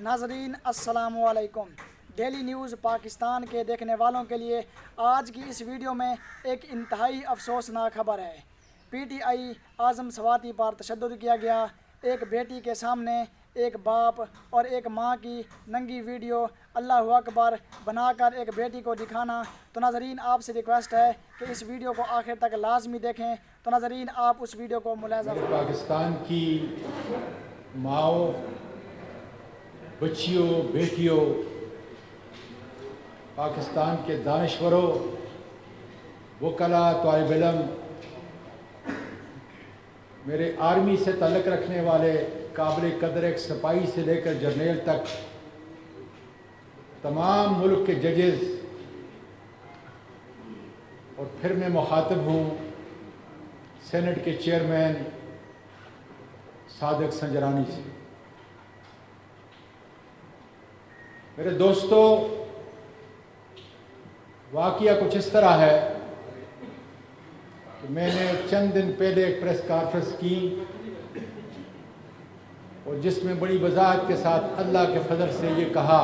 ناظرین السلام علیکم۔ ڈیلی نیوز پاکستان کے دیکھنے والوں کے لیے آج کی اس ویڈیو میں ایک انتہائی افسوسناک خبر ہے۔ پی ٹی آئی اعظم سواتی پر تشدد کیا گیا۔ ایک بیٹی کے سامنے ایک باپ اور ایک ماں کی ننگی ویڈیو اللہ اکبر بنا کر ایک بیٹی کو دکھانا۔ تو ناظرین آپ سے ریکویسٹ ہے کہ اس ویڈیو کو آخر تک لازمی دیکھیں۔ تو ناظرین آپ اس ویڈیو کو ملاحظہ فرمائیں۔ پاکستان کی ماؤں، بچیوں، بیٹیوں، پاکستان کے دانشوروں، وکلاء، طالب علم، میرے آرمی سے تعلق رکھنے والے قابل قدر ایک سپاہی سے لے کر جرنیل تک، تمام ملک کے ججز، اور پھر میں مخاطب ہوں سینٹ کے چیئرمین صادق سنجرانی سے۔ میرے دوستو، واقعہ کچھ اس طرح ہے کہ میں نے چند دن پہلے ایک پریس کانفرنس کی اور جس میں بڑی وضاحت کے ساتھ اللہ کے فضل سے یہ کہا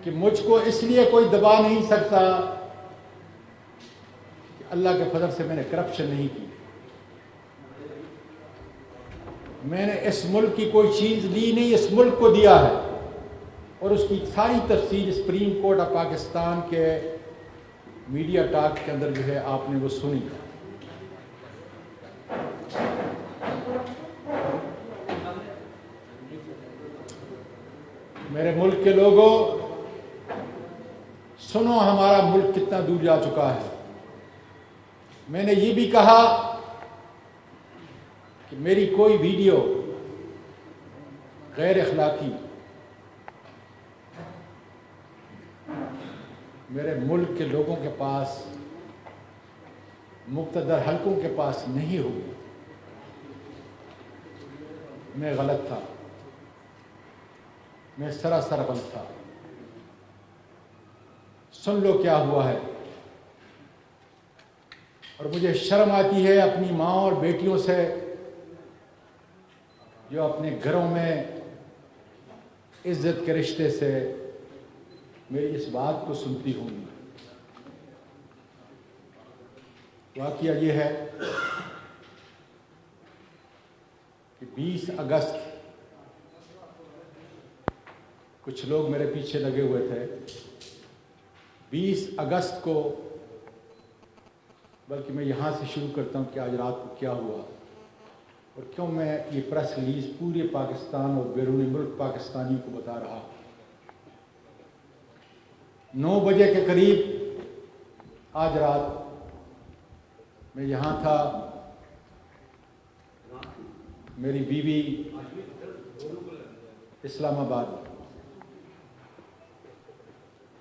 کہ مجھ کو اس لیے کوئی دبا نہیں سکتا کہ اللہ کے فضل سے میں نے کرپشن نہیں کی۔ میں نے اس ملک کی کوئی چیز لی نہیں، اس ملک کو دیا ہے، اور اس کی ساری تفصیل سپریم کورٹ آف پاکستان کے میڈیا ٹاک کے اندر جو ہے آپ نے وہ سنی۔ میرے ملک کے لوگوں، سنو ہمارا ملک کتنا دور جا چکا ہے۔ میں نے یہ بھی کہا کہ میری کوئی ویڈیو غیر اخلاقی میرے ملک کے لوگوں کے پاس، مقتدر حلقوں کے پاس نہیں ہوگی۔ میں غلط تھا، میں سراسر غلط تھا۔ سن لو کیا ہوا ہے۔ اور مجھے شرم آتی ہے اپنی ماں اور بیٹیوں سے جو اپنے گھروں میں عزت کے رشتے سے میری اس بات کو سنتی ہوں گی۔ واقعہ یہ ہے کہ 20 اگست کچھ لوگ میرے پیچھے لگے ہوئے تھے۔ 20 اگست کو، بلکہ میں یہاں سے شروع کرتا ہوں کہ آج رات کو کیا ہوا اور کیوں میں یہ پریس ریلیز پورے پاکستان اور بیرون ملک پاکستانیوں کو بتا رہا ہوں۔ 9 بجے کے قریب آج رات میں یہاں تھا۔ میری بیوی اسلام آباد،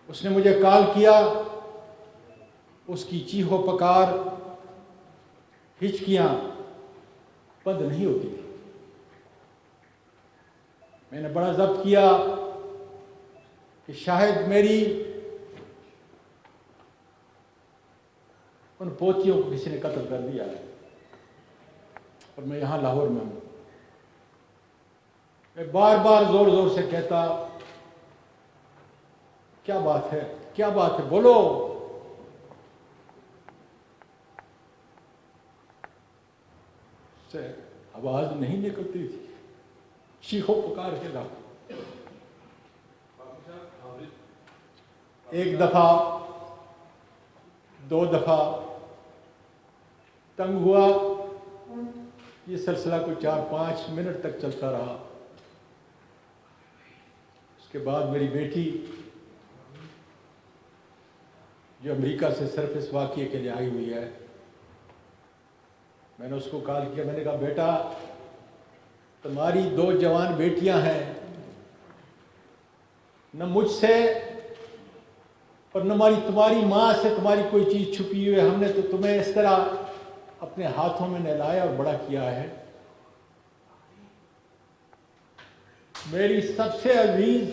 اس نے مجھے کال کیا۔ اس کی چیخو پکار، ہچکیاں بند نہیں ہوتی تھی۔ میں نے بڑا ضبط کیا کہ شاید میری ان پوتیوں کو کسی نے قتل کر دیا ہے، اور میں یہاں لاہور میں ہوں۔ میں بار بار زور زور سے کہتا، کیا بات ہے، کیا بات ہے، بولو۔ سے آواز نہیں نکلتی تھی، چیخو پکار کے رہا۔ ایک دفعہ، 2 دفعہ تنگ ہوا۔ یہ سلسلہ کو 4-5 منٹ تک چلتا رہا۔ اس کے بعد میری بیٹی جو امریکہ سے صرف اس واقعے کے لیے آئی ہوئی ہے، میں نے اس کو کال کیا۔ میں نے کہا، بیٹا تمہاری 2 جوان بیٹیاں ہیں، نہ مجھ سے اور نہ تمہاری ماں سے تمہاری کوئی چیز چھپی ہوئی ہے۔ ہم نے تو تمہیں اس طرح اپنے ہاتھوں میں نہلایا اور بڑا کیا ہے۔ میری سب سے عزیز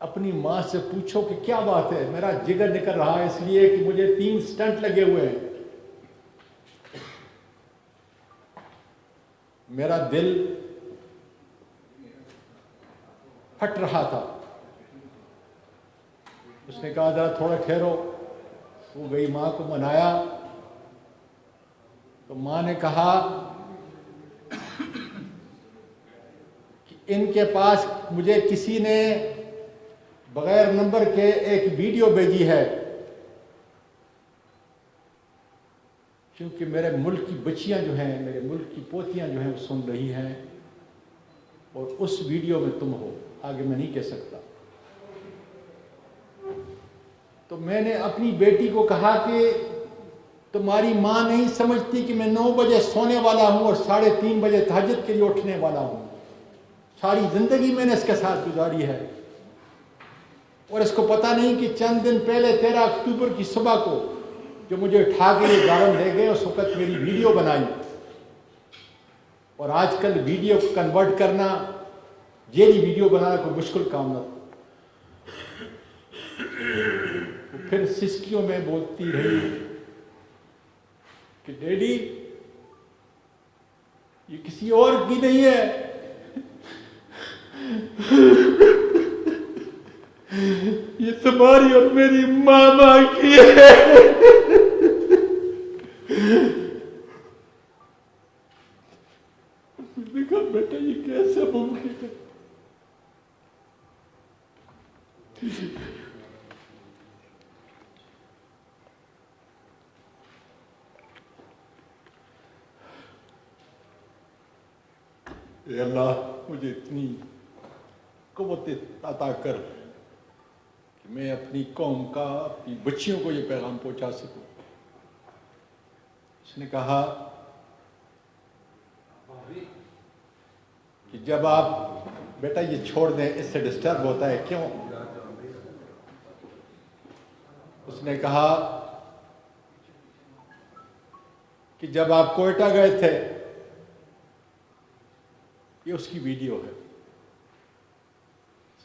اپنی اپنی ماں سے پوچھو کہ کیا بات ہے، میرا جگر نکل رہا ہے اس لیے کہ مجھے 3 سٹنٹ لگے ہوئے ہیں، میرا دل پھٹ رہا تھا۔ اس نے کہا ذرا تھوڑا ٹھہرو، وہ گئی ماں کو منایا تو ماں نے کہا کہ ان کے پاس مجھے کسی نے بغیر نمبر کے ایک ویڈیو بھیجی ہے، کیونکہ میرے ملک کی بچیاں جو ہیں، میرے ملک کی پوتیاں جو ہیں وہ سن رہی ہیں، اور اس ویڈیو میں تم ہو، آگے میں نہیں کہہ سکتا۔ تو میں نے اپنی بیٹی کو کہا کہ تمہاری ماں نہیں سمجھتی کہ میں 9 بجے سونے والا ہوں اور 3:30 بجے تہجد کے لیے اٹھنے والا ہوں، ساری زندگی میں نے اس کے ساتھ گزاری ہے، اور اس کو پتہ نہیں کہ چند دن پہلے 13 اکتوبر کی صبح کو جو مجھے اٹھا کے یہ گارن لے گئے، اس وقت میری ویڈیو بنائی، اور آج کل ویڈیو کو کنورٹ کرنا، جیلی ویڈیو بنانا کوئی مشکل کام نہ تھا۔ پھر سسکیوں میں بولتی رہی کہ ڈیڈی یہ کسی اور کی نہیں ہے، یہ تمہاری اور میری ماما کی ہے۔ میں نے کہا بیٹا یہ کیسے ممکن ہے؟ اے اللہ مجھے اتنی قوت عطا کر کہ میں اپنی قوم کا، اپنی بچیوں کو یہ پیغام پہنچا سکوں۔ اس نے کہا کہ جب آپ بیٹا یہ چھوڑ دیں، اس سے ڈسٹرب ہوتا ہے، کیوں؟ اس نے کہا کہ جب آپ کوئٹہ گئے تھے، یہ اس کی ویڈیو ہے،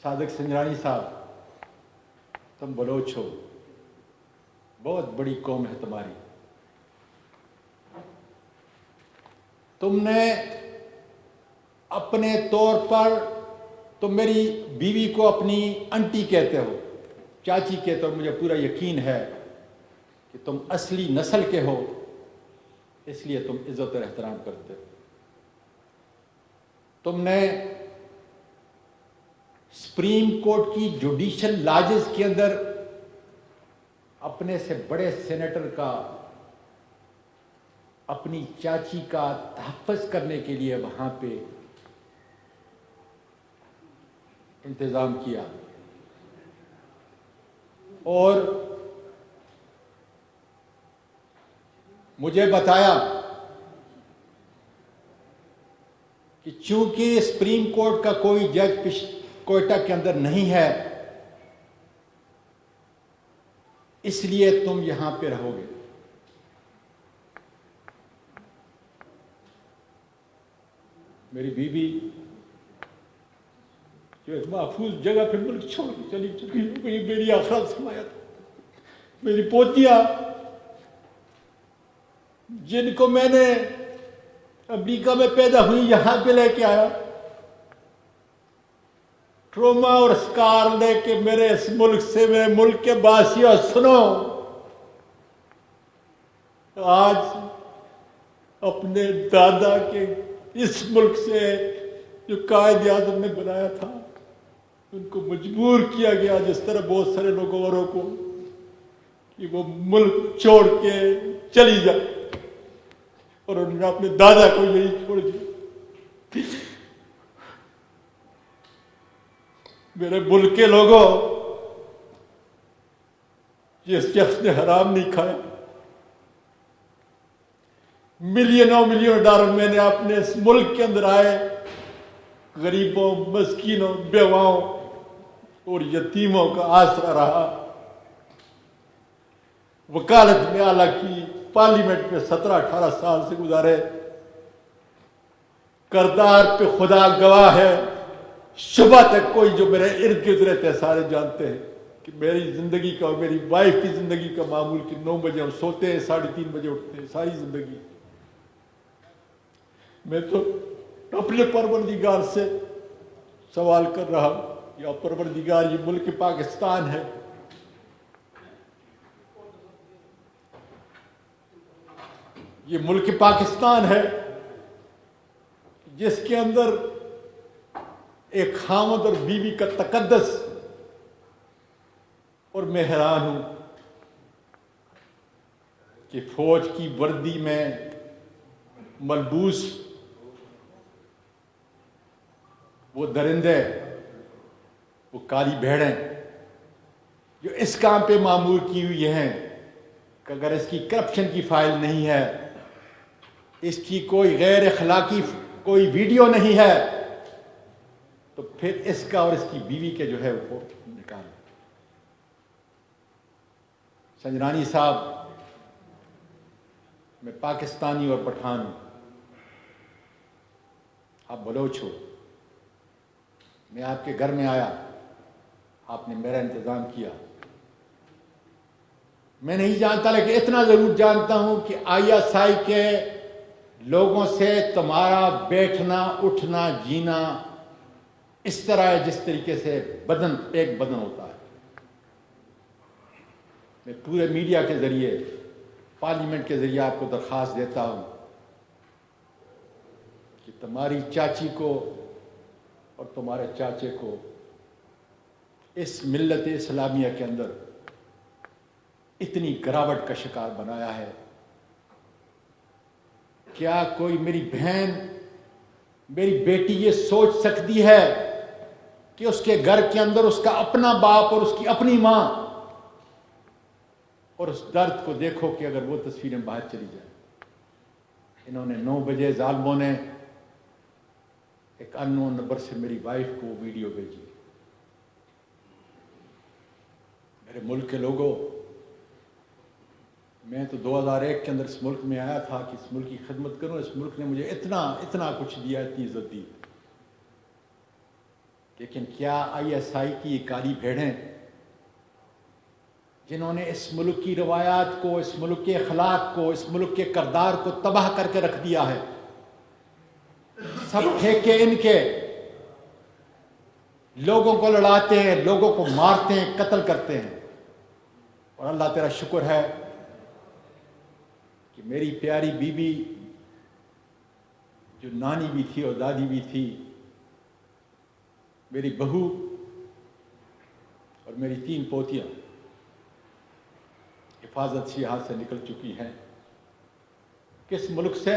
صادق سنجرانی صاحب تم بلوچ ہو، بہت بڑی قوم ہے تمہاری، تم نے اپنے طور پر تم میری بیوی کو اپنی انٹی کہتے ہو، چاچی کہتے ہو، مجھے پورا یقین ہے کہ تم اصلی نسل کے ہو، اس لیے تم عزت اور احترام کرتے ہو۔ تم نے سپریم کورٹ کی جوڈیشل لاجز کے اندر اپنے سے بڑے سینیٹر کا، اپنی چاچی کا تحفظ کرنے کے لیے وہاں پہ انتظام کیا، اور مجھے بتایا کہ چونکہ سپریم کورٹ کا کوئی جج کوئٹہ کے اندر نہیں ہے، اس لیے تم یہاں پہ رہو گے۔ میری بیوی جو ایک محفوظ جگہ پہ ملک چھوڑ کے چلی چکی، یہ میری آخرت سمایا تھا۔ میری پوتیاں جن کو میں نے امریکہ میں پیدا ہوئی یہاں پہ لے کے آیا، ٹروما اور سکار لے کے میرے اس ملک سے، میرے ملک کے باسیوں سنو، آج اپنے دادا کے اس ملک سے جو قائد اعظم نے بنایا تھا، ان کو مجبور کیا گیا، جس طرح بہت سارے لوگوں اوروں کو، کہ وہ ملک چھوڑ کے چلی جائے، اور انہوں نے اپنے دادا کو یہی چھوڑ دیا۔ میرے ملک کے لوگوں، جس شخص نے حرام نہیں کھایا، ملینوں $، میں نے اپنے اس ملک کے اندر آئے غریبوں، مسکینوں، بیواؤں اور یتیموں کا آسرا رہا، وکالت میں اعلیٰ کی، پارلیمنٹ میں 17-18 سال سے گزارے، کردار پہ خدا گواہ ہے صبح تک کوئی جو میرے ارد گرد رہتے ہیں سارے جانتے ہیں کہ میری زندگی کا اور میری وائف کی زندگی کا معمول کہ 9 بجے ہم سوتے ہیں 3:30 بجے اٹھتے ہیں ساری زندگی. میں تو اپنے پروردگار سے سوال کر رہا ہوں، یا پروردگار یہ ملک پاکستان ہے، یہ ملک پاکستان ہے جس کے اندر ایک خاوند اور بیوی کا تقدس، اور میں حیران ہوں کہ فوج کی وردی میں ملبوس وہ درندے، وہ کالی بھیڑیں جو اس کام پہ معمور کی ہوئی ہیں کہ اگر اس کی کرپشن کی فائل نہیں ہے، اس کی کوئی غیر اخلاقی کوئی ویڈیو نہیں ہے، تو پھر اس کا اور اس کی بیوی کے جو ہے وہ نکال. سنجرانی صاحب، میں پاکستانی اور پٹھان ہوں، آپ بلوچ ہو. میں آپ کے گھر میں آیا، آپ نے میرا انتظام کیا. میں نہیں جانتا لیکن اتنا ضرور جانتا ہوں کہ ISI کے لوگوں سے تمہارا بیٹھنا اٹھنا جینا اس طرح ہے جس طریقے سے بدن ایک بدن ہوتا ہے. میں پورے میڈیا کے ذریعے، پارلیمنٹ کے ذریعے آپ کو درخواست دیتا ہوں کہ تمہاری چاچی کو اور تمہارے چاچے کو اس ملت اسلامیہ کے اندر اتنی گراوٹ کا شکار بنایا ہے. کیا کوئی میری بہن، میری بیٹی یہ سوچ سکتی ہے کہ اس کے گھر کے اندر اس کا اپنا باپ اور اس کی اپنی ماں، اور اس درد کو دیکھو کہ اگر وہ تصویریں باہر چلی جائیں. انہوں نے 9 بجے ظالموں نے ایک اننون نمبر سے میری وائف کو وہ ویڈیو بھیجی. میرے ملک کے لوگوں، میں تو 2001 کے اندر اس ملک میں آیا تھا کہ اس ملک کی خدمت کروں. اس ملک نے مجھے اتنا کچھ دیا، اتنی عزت دی. لیکن کیا ISI کی یہ کالی بھیڑیں جنہوں نے اس ملک کی روایات کو، اس ملک کے اخلاق کو، اس ملک کے کردار کو تباہ کر کے رکھ دیا ہے، سب ٹھیکے ان کے، لوگوں کو لڑاتے ہیں، لوگوں کو مارتے ہیں، قتل کرتے ہیں. اور اللہ تیرا شکر ہے کہ میری پیاری بیوی جو نانی بھی تھی اور دادی بھی تھی، میری بہو اور میری 3 پوتیاں حفاظت سے ہاتھ سے نکل چکی ہیں. کس ملک سے؟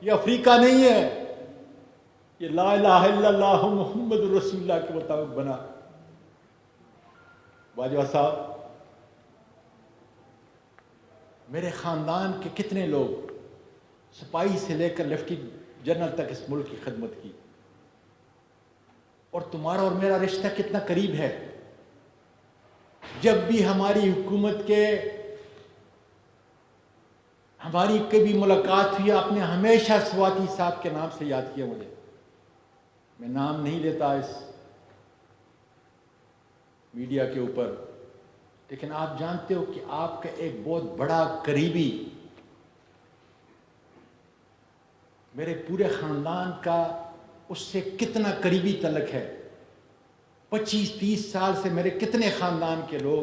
یہ افریقہ نہیں ہے، یہ لا الہ الا اللہ محمد رسول اللہ کے مطابق بنا. باجوہ صاحب، میرے خاندان کے کتنے لوگ سپاہی سے لے کر لیفٹیننٹ جنرل تک اس ملک کی خدمت کی، اور تمہارا اور میرا رشتہ کتنا قریب ہے. جب بھی ہماری حکومت کے ہماری کبھی ملاقات ہوئی، آپ نے ہمیشہ سواتی صاحب کے نام سے یاد کیا مجھے. میں نام نہیں لیتا اس میڈیا کے اوپر، لیکن آپ جانتے ہو کہ آپ کا ایک بہت بڑا قریبی میرے پورے خاندان کا اس سے کتنا قریبی تعلق ہے. 25-30 سال سے میرے کتنے خاندان کے لوگ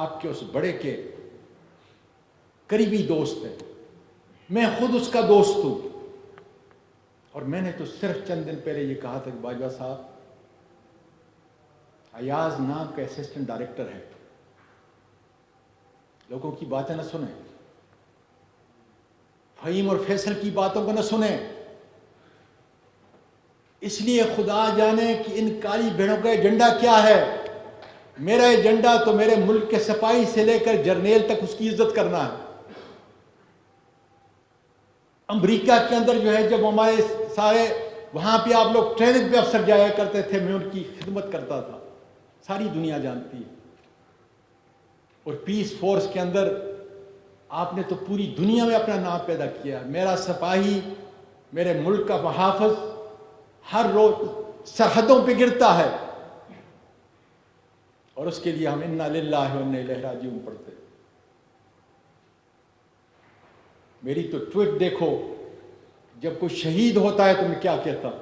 آپ کے اس بڑے کے قریبی دوست ہیں. میں خود اس کا دوست ہوں. اور میں نے تو صرف چند دن پہلے یہ کہا تھا کہ باجوہ صاحب، ایاز نام کا اسسٹنٹ ڈائریکٹر ہے، لوگوں کی باتیں نہ سنیں، فہیم اور فیصل کی باتوں کو نہ سنیں. اس لیے خدا جانے کہ ان کالی بھیڑوں کا ایجنڈا کیا ہے. میرا ایجنڈا تو میرے ملک کے سپاہی سے لے کر جرنیل تک اس کی عزت کرنا ہے. امریکہ کے اندر جو ہے، جب ہمارے سارے وہاں پہ آپ لوگ ٹریننگ پہ افسر جایا کرتے تھے، میں ان کی خدمت کرتا تھا، ساری دنیا جانتی ہے. اور پیس فورس کے اندر آپ نے تو پوری دنیا میں اپنا نام پیدا کیا. میرا سپاہی، میرے ملک کا محافظ، ہر روز سرحدوں پہ گرتا ہے اور اس کے لیے ہم انا للہ و انا الیہ راجعون پڑھتے. میری تو ٹویٹ دیکھو، جب کوئی شہید ہوتا ہے تو میں کیا کہتا ہوں.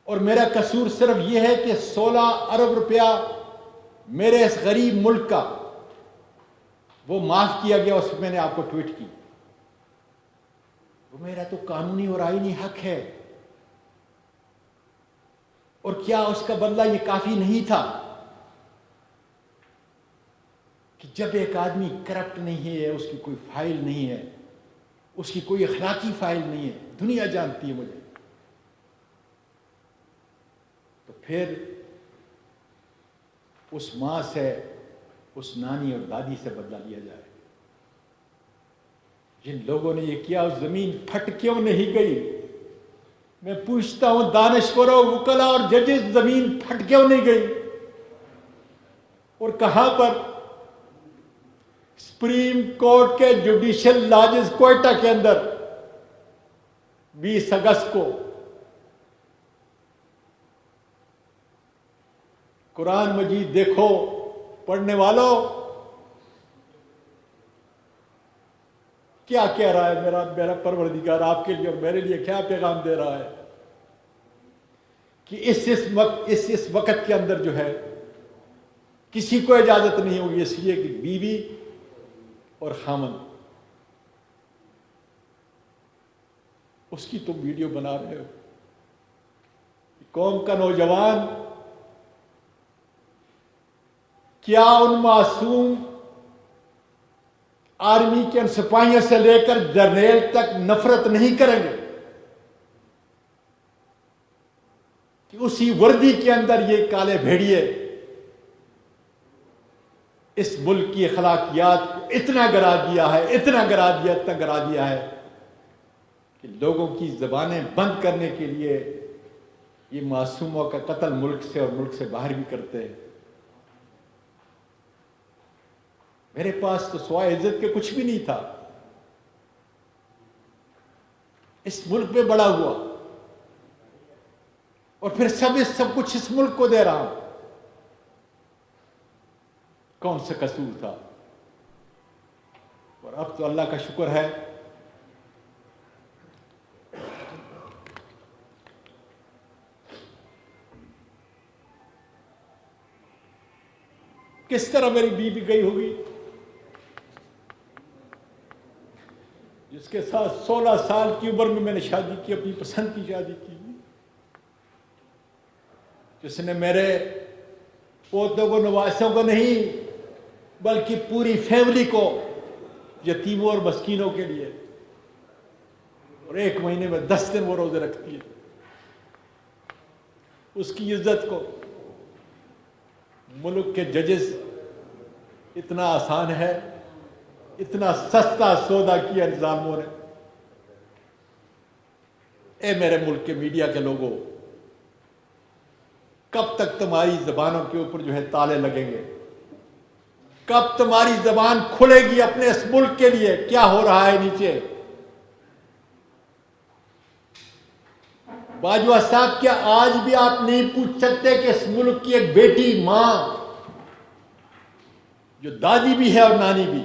اور میرا قصور صرف یہ ہے کہ 16 ارب روپیہ میرے اس غریب ملک کا وہ معاف کیا گیا، اس پہ میں نے آپ کو ٹویٹ کی. وہ میرا تو قانونی اور آئینی حق ہے. اور کیا اس کا بدلہ یہ کافی نہیں تھا کہ جب ایک آدمی کرپٹ نہیں ہے، اس کی کوئی فائل نہیں ہے، اس کی کوئی اخلاقی فائل نہیں ہے، دنیا جانتی ہے مجھے، تو پھر اس ماں سے، اس نانی اور دادی سے بدلہ لیا جائے. جن لوگوں نے یہ کیا، اس زمین پھٹ کیوں نہیں گئی؟ میں پوچھتا ہوں دانشوروں، وکلاء اور ججز، زمین پھٹ کیوں نہیں گئی؟ اور کہاں پر؟ سپریم کورٹ کے جوڈیشل لاجز کوئٹہ کے اندر 20 اگست کو قرآن مجید دیکھو پڑھنے والوں، کیا کہہ رہا ہے میرا پروردگار آپ کے لیے اور میرے لیے کیا پیغام دے رہا ہے کہ اس وقت کے اندر جو ہے کسی کو اجازت نہیں ہوگی، اس لیے کہ بیوی اور خامن، اس کی تم ویڈیو بنا رہے ہو. قوم کا نوجوان کیا ان معصوم آرمی کے ان سپاہیوں سے لے کر جرنیل تک نفرت نہیں کریں گے کہ اسی وردی کے اندر یہ کالے بھیڑیے اس ملک کی اخلاقیات کو اتنا گرا دیا ہے کہ لوگوں کی زبانیں بند کرنے کے لیے یہ معصوموں کا قتل ملک سے اور ملک سے باہر بھی کرتے ہیں. میرے پاس تو سوائے عزت کے کچھ بھی نہیں تھا. اس ملک میں بڑا ہوا اور پھر سب کچھ اس ملک کو دے رہا ہوں. کون سا قصور تھا؟ اور اب تو اللہ کا شکر ہے کس طرح میری بیوی گئی ہوگی جس کے ساتھ 16 سال کی عمر میں نے شادی کی، اپنی پسند کی شادی کی، جس نے میرے پوتوں کو، نواسوں کو نہیں بلکہ پوری فیملی کو، یتیموں اور مسکینوں کے لیے، اور 1 مہینے میں 10 دن وہ روزے رکھتی ہے. اس کی عزت کو ملک کے ججز اتنا آسان ہے، اتنا سستا سودا کیا ظالموں نے. اے میرے ملک کے میڈیا کے لوگوں، کب تک تمہاری زبانوں کے اوپر جو ہے تالے لگیں گے؟ کب تمہاری زبان کھلے گی اپنے اس ملک کے لیے؟ کیا ہو رہا ہے نیچے؟ باجوہ صاحب، کیا آج بھی آپ نہیں پوچھ سکتے کہ اس ملک کی ایک بیٹی، ماں، جو دادی بھی ہے اور نانی بھی،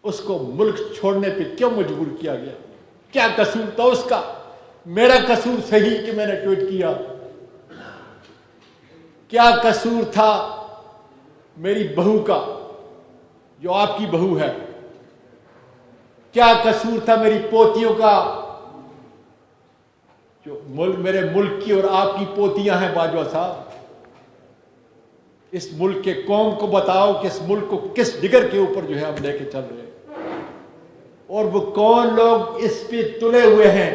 اس کو ملک چھوڑنے پہ کیوں مجبور کیا گیا؟ کیا قصور تھا اس کا؟ میرا قصور صحیح کہ میں نے ٹویٹ کیا. کیا قصور تھا میری بہو کا جو آپ کی بہو ہے؟ کیا قصور تھا میری پوتیوں کا جو میرے ملک کی اور آپ کی پوتیاں ہیں؟ باجوہ صاحب، اس ملک کے قوم کو بتاؤ کہ اس ملک کو کس ڈگر کے اوپر جو ہے ہم لے کے چل رہے ہیں، اور وہ کون لوگ اس پہ تلے ہوئے ہیں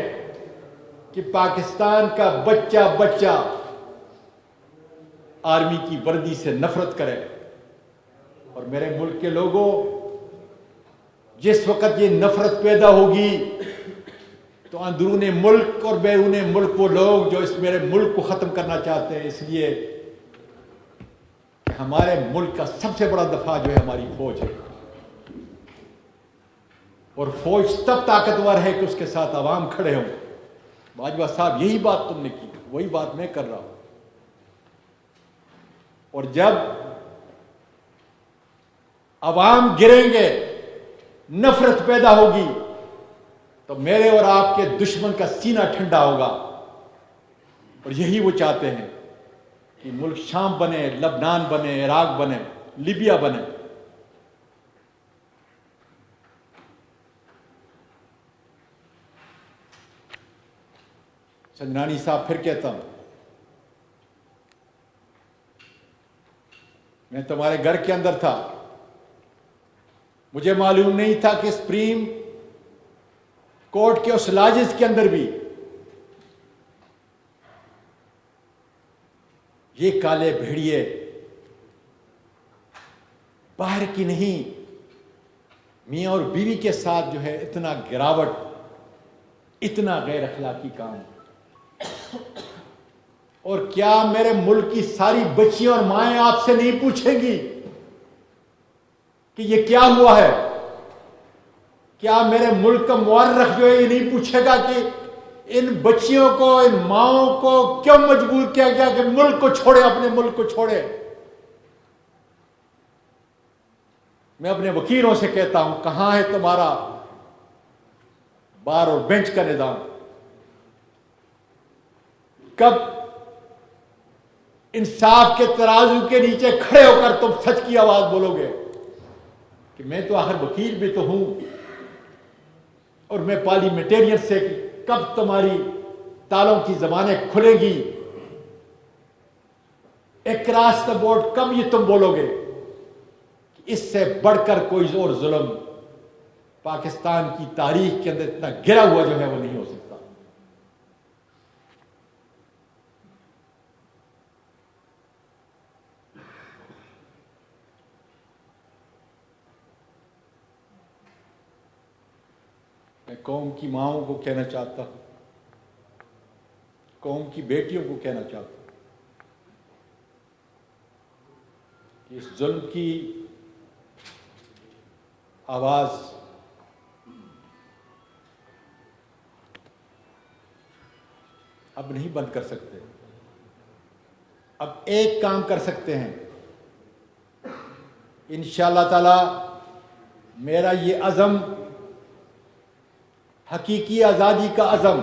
کہ پاکستان کا بچہ آرمی کی وردی سے نفرت کرے. اور میرے ملک کے لوگوں، جس وقت یہ نفرت پیدا ہوگی تو اندرون ملک اور بیرون ملک وہ لوگ جو اس میرے ملک کو ختم کرنا چاہتے ہیں، اس لیے کہ ہمارے ملک کا سب سے بڑا دفاع جو ہے ہماری فوج ہے. اور فوج تب طاقتور ہے کہ اس کے ساتھ عوام کھڑے ہوں. باجوہ صاحب یہی بات تم نے کی، وہی بات میں کر رہا ہوں۔ اور جب عوام گریں گے، نفرت پیدا ہوگی، تو میرے اور آپ کے دشمن کا سینہ ٹھنڈا ہوگا۔ اور یہی وہ چاہتے ہیں کہ ملک شام بنے، لبنان بنے، عراق بنے، لیبیا بنے۔ سنجنانی صاحب پھر کہتا ہوں، میں تمہارے گھر کے اندر تھا، مجھے معلوم نہیں تھا کہ سپریم کورٹ کے اس لاجز کے اندر بھی یہ کالے بھیڑیے باہر کی نہیں، میاں اور بیوی کے ساتھ جو ہے اتنا گراوٹ، اتنا غیر اخلاقی کام۔ اور کیا میرے ملک کی ساری بچیاں اور مائیں آپ سے نہیں پوچھیں گی کہ یہ کیا ہوا ہے؟ کیا میرے ملک کا مورخ جو ہے یہ نہیں پوچھے گا کہ ان بچیوں کو، ان ماؤں کو کیوں مجبور کیا گیا کہ ملک کو چھوڑے، اپنے ملک کو چھوڑے؟ میں اپنے وکیلوں سے کہتا ہوں، کہاں ہے تمہارا بار اور بینچ کا نظام؟ کب انصاف کے ترازو کے نیچے کھڑے ہو کر تم سچ کی آواز بولو گے کہ میں تو آخر وکیل بھی تو ہوں اور میں پارلیمنٹیرین سے، کب تمہاری تالوں کی زبانیں کھلے گی؟ اکراس دا بورڈ کب یہ تم بولو گے کہ اس سے بڑھ کر کوئی اور ظلم پاکستان کی تاریخ کے اندر اتنا گرا ہوا جو ہے وہ نہیں ہو سکتا؟ میں قوم کی ماؤں کو کہنا چاہتا ہوں، قوم کی بیٹیوں کو کہنا چاہتا ہوں کہ اس ظلم کی آواز اب نہیں بند کر سکتے۔ اب ایک کام کر سکتے ہیں، انشاءاللہ تعالی میرا یہ عزم، حقیقی آزادی کا عزم،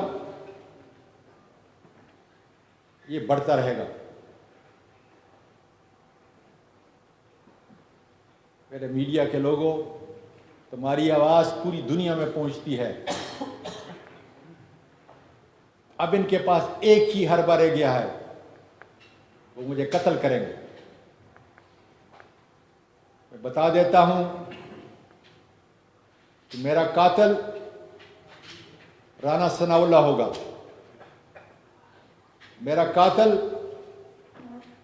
یہ بڑھتا رہے گا۔ میرے میڈیا کے لوگوں، تمہاری آواز پوری دنیا میں پہنچتی ہے۔ اب ان کے پاس ایک ہی حربہ رہ گیا ہے، وہ مجھے قتل کریں گے۔ میں بتا دیتا ہوں کہ میرا قاتل رانا ثناء اللہ ہوگا، میرا قاتل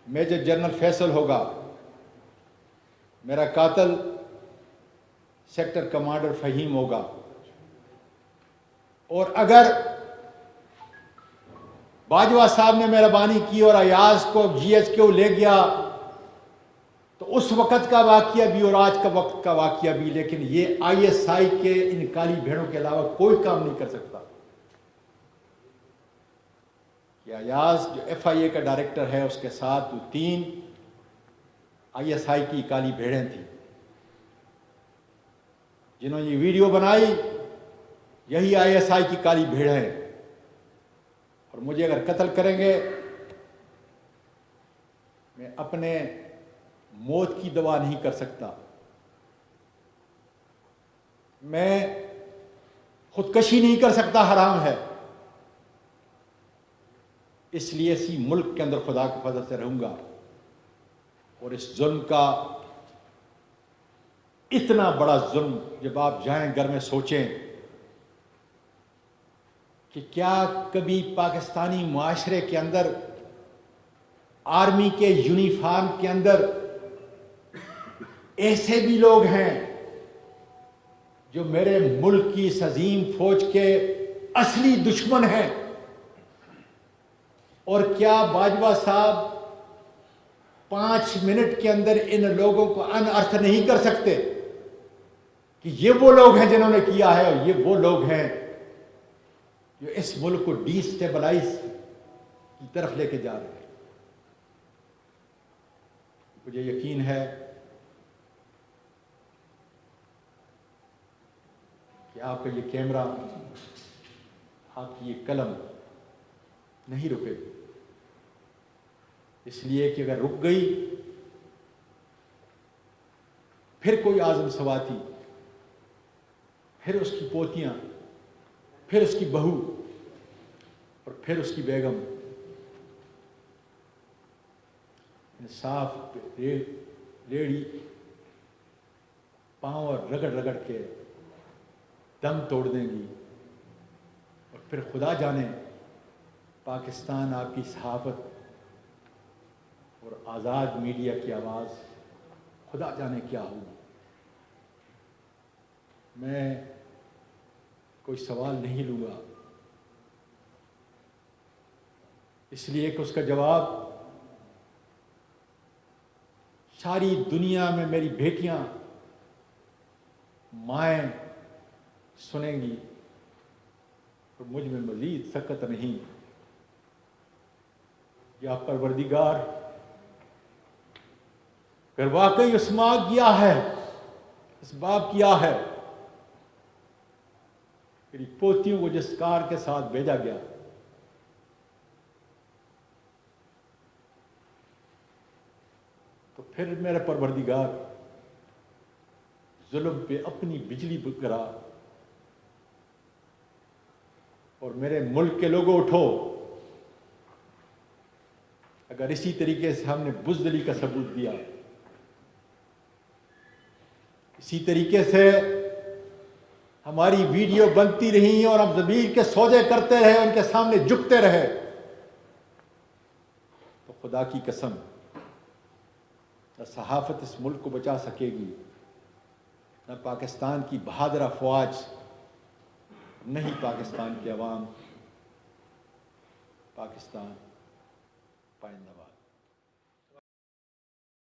میجر جنرل فیصل ہوگا، میرا قاتل سیکٹر کمانڈر فہیم ہوگا۔ اور اگر باجوہ صاحب نے مہربانی کی اور ایاز کو جی ایچ کیو لے گیا تو اس وقت کا واقعہ بھی اور آج کا وقت کا واقعہ بھی، لیکن یہ آئی ایس آئی کے ان کالی بھیڑوں کے علاوہ کوئی کام نہیں کر سکتا۔ کہ ایاز جو ایف آئی اے کا ڈائریکٹر ہے، اس کے ساتھ وہ 3 آئی ایس آئی کی کالی بھیڑیں تھیں جنہوں نے یہ ویڈیو بنائی، یہی آئی ایس آئی کی کالی بھیڑ ہیں۔ اور مجھے اگر قتل کریں گے، میں اپنے موت کی دعا نہیں کر سکتا، میں خودکشی نہیں کر سکتا، حرام ہے۔ اس لیے اسی ملک کے اندر خدا کے فضل سے رہوں گا، اور اس ظلم کا، اتنا بڑا ظلم، جب آپ جائیں گھر میں سوچیں کہ کیا کبھی پاکستانی معاشرے کے اندر، آرمی کے یونیفارم کے اندر ایسے بھی لوگ ہیں جو میرے ملک کی اس عظیم فوج کے اصلی دشمن ہیں؟ اور کیا باجوہ صاحب 5 منٹ کے اندر ان لوگوں کو انارتھ نہیں کر سکتے کہ یہ وہ لوگ ہیں جنہوں نے کیا ہے، اور یہ وہ لوگ ہیں جو اس ملک کو ڈی اسٹیبلائز کی طرف لے کے جا رہے ہیں. مجھے یقین ہے کہ آپ کا یہ کیمرہ، آپ کی یہ قلم نہیں رکے گی، اس لیے کہ اگر رک گئی پھر کوئی اعظم سواتی، پھر اس کی پوتیاں، پھر اس کی بہو اور پھر اس کی بیگم انصاف ریڑھی پاؤں اور رگڑ رگڑ کے دم توڑ دیں گی. اور پھر خدا جانے پاکستان، آپ کی صحافت اور آزاد میڈیا کی آواز خدا جانے کیا ہوگی. میں کوئی سوال نہیں لوں گا، اس لیے کہ اس کا جواب ساری دنیا میں میری بیٹیاں، مائیں سنیں گی. اور مجھ میں مزید سکت نہیں. یا پروردگار اگر واقعی اس ماں کیا ہے، اس باپ کیا ہے، میری پوتیوں کو جس کار کے ساتھ بھیجا گیا، تو پھر میرے پروردگار ظلم پہ اپنی بجلی کرا اور میرے ملک کے لوگوں اٹھو. اگر اسی طریقے سے ہم نے بزدلی کا ثبوت دیا، اسی طریقے سے ہماری ویڈیو بنتی رہی اور ہم ضمیر کے سودے کرتے رہے، ان کے سامنے جھکتے رہے، تو خدا کی قسم نہ صحافت اس ملک کو بچا سکے گی، نہ پاکستان کی بہادر افواج، نہ ہی پاکستان کی عوام. پاکستان پائندہ باد.